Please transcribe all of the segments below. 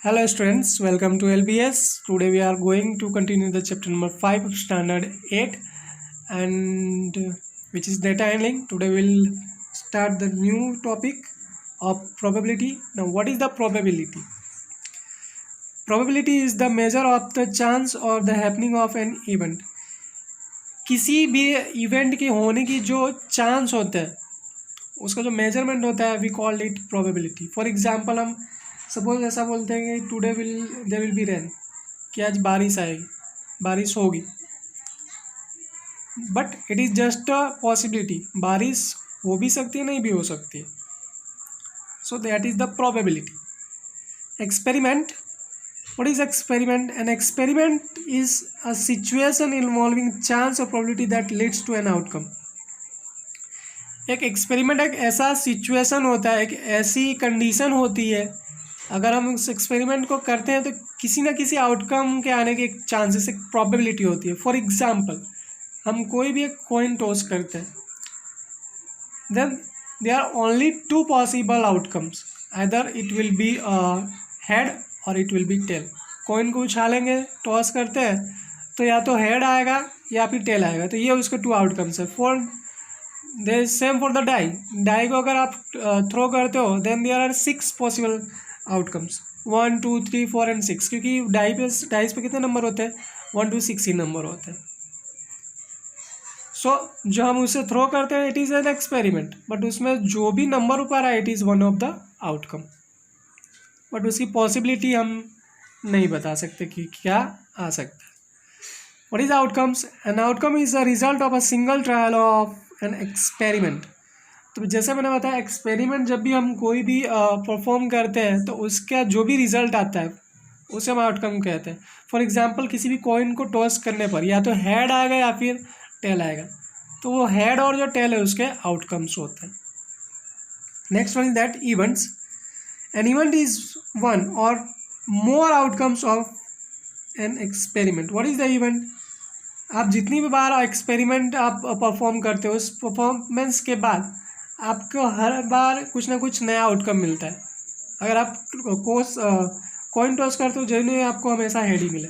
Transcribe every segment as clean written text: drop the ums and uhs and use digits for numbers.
Hello students, welcome to LBS. Today we are going to continue the chapter number 5 of standard 8 and which is data handling. Today we'll start the new topic of probability. Now what is the probability? Probability is the measure of the chance or the happening of an event. किसी भी event के होने की जो chance होता है उसका जो मेजरमेंट होता है we called it probability. For example हम सपोज ऐसा बोलते हैं कि today there will be rain, कि आज बारिश आएगी, बारिश होगी, but it is just a possibility. बारिश हो भी सकती है, नहीं भी हो सकती है. So that is the probability. Experiment. What is experiment? An experiment is a situation involving chance or probability that leads to an outcome. एक एक्सपेरिमेंट एक ऐसा सिचुएशन होता है, एक ऐसी कंडीशन होती है, अगर हम उस एक्सपेरिमेंट को करते हैं तो किसी ना किसी आउटकम के आने के एक चांसेस, एक प्रोबेबिलिटी होती है. फॉर एग्जांपल हम कोई भी एक कॉइन टॉस करते हैं, then there are only two possible outcomes. Either it will be head और it will be tail. Coin को उछालेंगे, टॉस करते हैं, तो या तो हेड आएगा या फिर टेल आएगा. तो ये उसके टू आउटकम्स है. For the same for the die. Die को अगर आप थ्रो करते हो then there are 6 possible outcomes, 1 2 3 4 and 6, क्योंकि डाइस पे कितने नंबर होते हैं, 1 to 6 ही नंबर होते हैं. सो जो हम उसे थ्रो करते हैं it is an experiment, but उसमें जो भी नंबर ऊपर आए it is one of the outcome, but उसकी पॉसिबिलिटी हम नहीं बता सकते कि क्या आ सकता है. What is outcomes? An outcome is a result of a single trial of an experiment. तो जैसे मैंने बताया, एक्सपेरिमेंट जब भी हम कोई भी परफॉर्म करते हैं तो उसका जो भी रिजल्ट आता है उसे हम आउटकम कहते हैं. फॉर एग्जांपल किसी भी कॉइन को टॉस करने पर या तो हेड आएगा या फिर टेल आएगा, तो वो हेड और जो टेल है उसके आउटकम्स होते हैं. Next one is that events. An event is one or more outcomes of an experiment. What is the event? आप जितनी भी बार एक्सपेरिमेंट आप परफॉर्म करते हो, उस परफॉर्मेंस के बाद आपको हर बार कुछ ना कुछ नया आउटकम मिलता है. अगर आप कॉइन टॉस करते हो जिन्हें आपको हमेशा हेड ही मिले,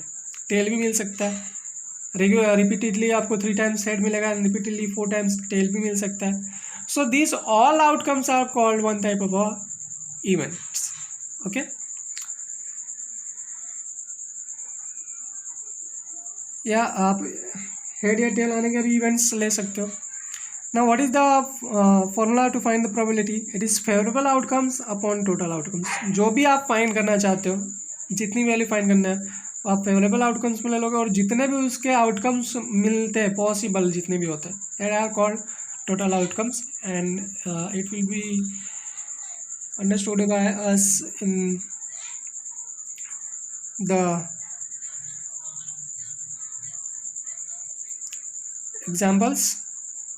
टेल भी मिल सकता है. रिपीटेडली आपको 3 times हेड मिलेगा, रिपीटेडली 4 times टेल भी मिल सकता है. So this all outcomes are called one type of a events. Okay, या आप हेड या टेल आने के भी इवेंट्स ले सकते हो. Now what is the formula to find the probability? It is favourable outcomes upon total outcomes. जो भी आप फाइंड करना चाहते हो, जितनी वैल्यू फाइंड करना है वो आप फेवरेबल आउटकम्स में ले लोगे, और जितने भी उसके आउटकम्स मिलते हैं पॉसिबल जितने भी होते हैं that are called total outcomes, and it will be understood by us in the examples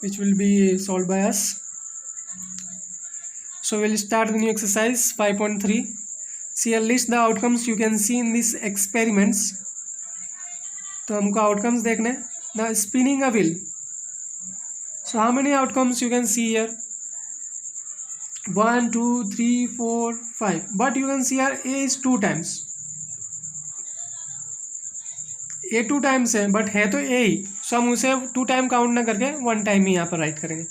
which will be solved by us. So we'll start the new exercise 5.3. see a list the outcomes you can see in these experiments. तो हमको outcomes देखने. the spinning a wheel, so how many outcomes you can see here? 1 2 3 4 5, but you can see here a is 2 times. a 2 times है, but है तो a ही, सो हम उसे 2 time count ना करके 1 टाइम ही यहाँ पर राइट करेंगे.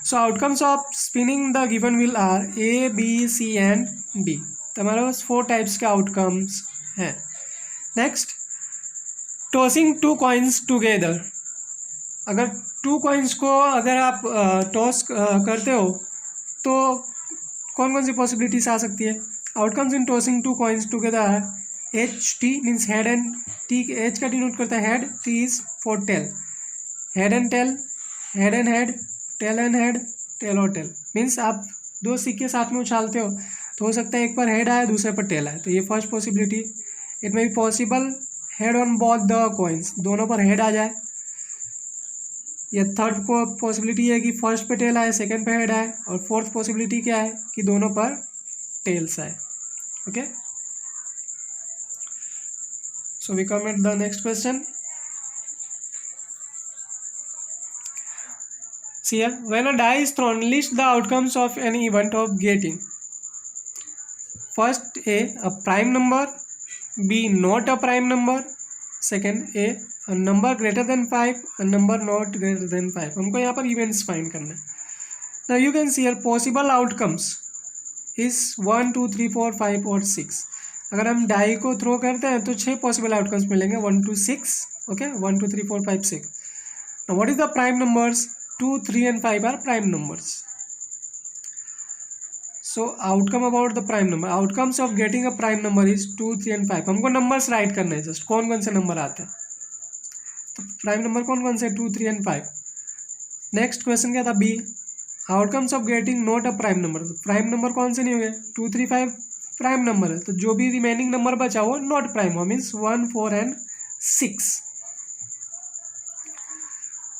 So outcomes of spinning the given wheel are a b c and d. तो हमारे पास 4 टाइप्स के आउटकम्स हैं. Next, tossing 2 coins together. अगर 2 कॉइन्स को अगर आप टॉस करते हो तो कौन कौन सी पॉसिबिलिटीज आ सकती है? Outcomes in tossing 2 coins together है H T means head and T. H का डिनोट करता है head, T is for tail. Head and tail, head and head, tail and head, tail और टेल. मीन्स आप 2 सिक्के साथ में उछालते हो तो हो सकता है एक पर हेड आए दूसरे पर टेल आए, तो ये first possibility. It may be possible head on both the coins, दोनों पर हेड आ जाए. या थर्ड को पॉसिबिलिटी है कि फर्स्ट पे टेल आए, सेकंड पे हेड आए, और फोर्थ पॉसिबिलिटी क्या है कि दोनों पर टेल्स आए. Okay, so we come at the next question. See here, when a die is thrown, list the outcomes of any event of getting. First a prime number, B not a prime number, second A a number greater than 5, a number not greater than 5. हमको यहाँ पर events find करना है. Now you can see here possible outcomes is 1 2 3 4 5 और 6. अगर हम die को throw करते हैं तो 6 पॉसिबल आउटकम्स मिलेंगे, 1 2 6. Okay, 1 2 3 4 5 6. Now what is the prime numbers? 2 3 and 5 are prime numbers. So outcome about the prime number, outcomes of getting a prime number is 2 3 and 5. हमको numbers right करना है, just कौन कौन से नंबर आते हैं. तो प्राइम नंबर कौन कौन से, 2 3 and 5. नेक्स्ट क्वेश्चन क्या था, B outcomes of getting not a prime number. तो प्राइम नंबर कौन से नहीं हो गए, 2 3 5 प्राइम नंबर है, तो जो भी रिमेनिंग नंबर बचा वो नॉट प्राइम हुआ, means 1 4 and 6.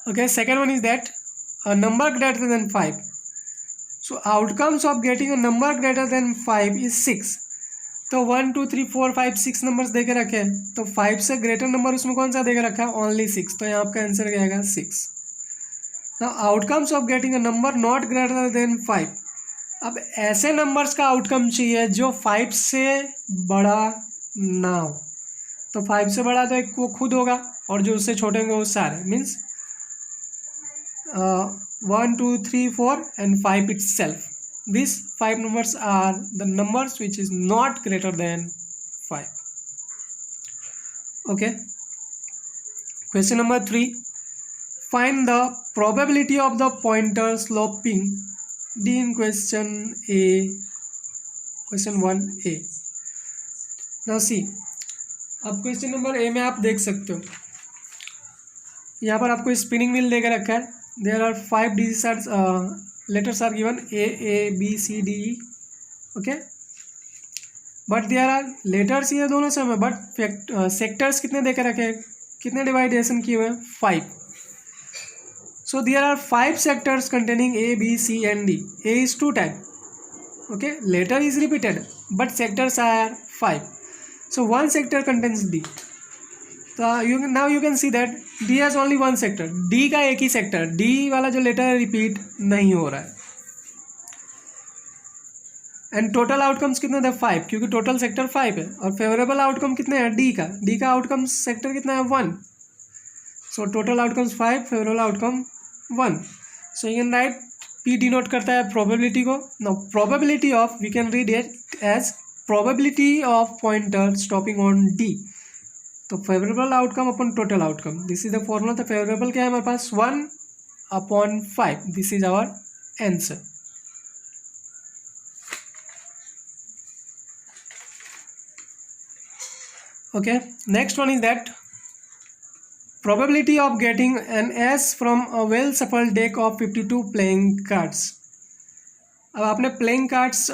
Okay, second one is that a number greater than 5. So outcomes of getting a number greater than 5 is 6. तो 1 2 3 4 5 6 नंबर्स दे के रखे हैं, तो 5 से ग्रेटर नंबर उसमें कौन सा दे के रखा है, ओनली 6. तो यहाँ आपका आंसर क्या आएगा, 6. Now outcomes of getting a number not greater than 5. अब ऐसे नंबर्स का आउटकम चाहिए जो 5 से बड़ा ना हो. तो 5 से बड़ा तो एक वो खुद होगा, और जो उससे छोटे होंगे वो सारे, means 1 2 3 4 and 5 itself. These 5 numbers are the numbers which is not greater than 5. Okay, question number 3, find the probability of the pointer sloping D in question 1A. now see, अब क्वेश्चन नंबर A में आप देख सकते हो, यहाँ पर आपको spinning wheel देकर रखा है. There are 5 digits letters are given, A B C D E. Okay, but there are letters ये दोनों सेम है, बट सेक्टर्स कितने देकर रखे हैं, कितने डिवाइडेशन किए हुए हैं, 5. So there are 5 sectors containing A B C and D. A is 2 times. Okay, letter is repeated but sectors are 5. So one sector contains D. तो now you can see that D has only one sector. D का एक ही sector, D वाला जो letter repeat नहीं हो रहा है. And total outcomes कितने थे, 5, क्योंकि टोटल सेक्टर 5 है. और फेवरेबल आउटकम कितने हैं, D का आउटकम सेक्टर कितना है, 1. So total outcomes 5, favourable outcome 1. So you can write P denote करता है प्रोबेबिलिटी को. Now probability of, we can read it as probability of pointer stopping on D. तो favourable outcome upon total outcome, this is the formula. तो favourable क्या है हमारे पास, 1/5. This is our answer. Okay, next one is that probability of getting an S from a well shuffled deck of 52 playing cards. अब आपने playing cards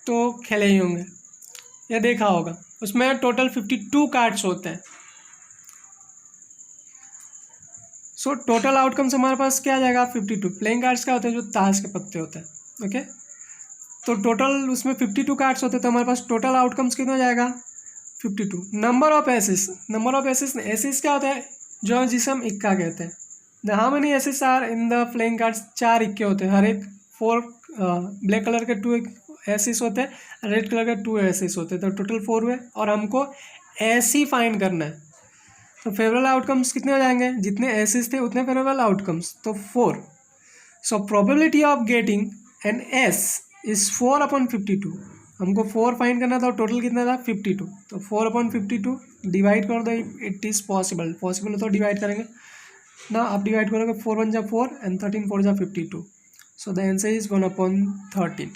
तो खेले ही होंगे या देखा होगा, उसमें टोटल 52 कार्ड्स होते हैं. सो टोटल आउटकम्स हमारे पास क्या आ जाएगा, 52. प्लेइंग कार्ड्स क्या होते हैं, जो ताश के पत्ते होते हैं. ओके, तो टोटल उसमें 52 कार्ड्स होते हैं, तो हमारे पास टोटल आउटकम्स कितना हो जाएगा, 52. नंबर ऑफ एसेस क्या होता है, जो जिसे हम इक्का कहते हैं. The how many aces are in the playing cards, 4 इक्के होते हैं. हर एक 4 ब्लैक कलर के 2 एसेस होते हैं, रेड कलर के 2 एसेस होते हैं. तो टोटल 4 हुए, और हमको ऐसी फाइंड करना है. तो फेवरेबल आउटकम्स कितने हो जाएंगे, जितने एसेस थे उतने फेवरेबल आउटकम्स, तो 4. So probability of getting an S is 4/52. हमको 4 फाइंड करना था, और टोटल कितना था, 52. तो 4/52 डिवाइड कर दो, इट इज़ पॉसिबल हो तो डिवाइड करेंगे ना. आप डिवाइड करोगे, 4 1 जा 4 एंड 13 4 जा 52. So the answer is 1/13.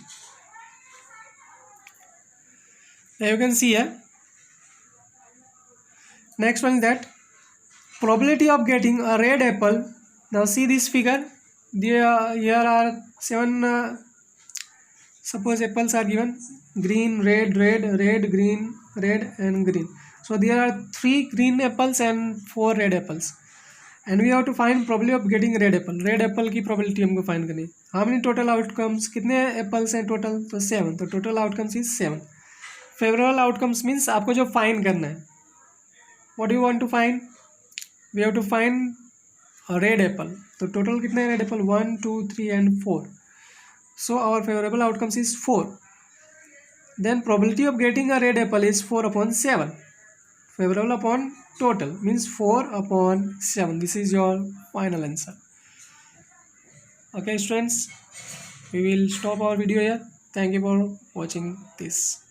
You can see here. Next one is that probability of getting a red apple. Now see this figure. Here are 7 suppose apples are given, green, red, green, red and green. So there are 3 green apples and 4 red apples, and we have to find probability of getting red apple. red apple की probability हमको find करनी है. How many total outcomes, कितने apples हैं total, तो 7. तो total outcomes is 7. Favourable outcomes means आपको जो फाइंड करना है, what you want to find, we have to find red apple. तो टोटल कितने red apple, 1 2 3 and 4. So our favourable outcomes is 4. Then probability of getting a red apple is 4 upon 7. Favorable upon total means 4 upon 7. This is your final answer. Okay students, we will stop our video here. Thank you for watching this.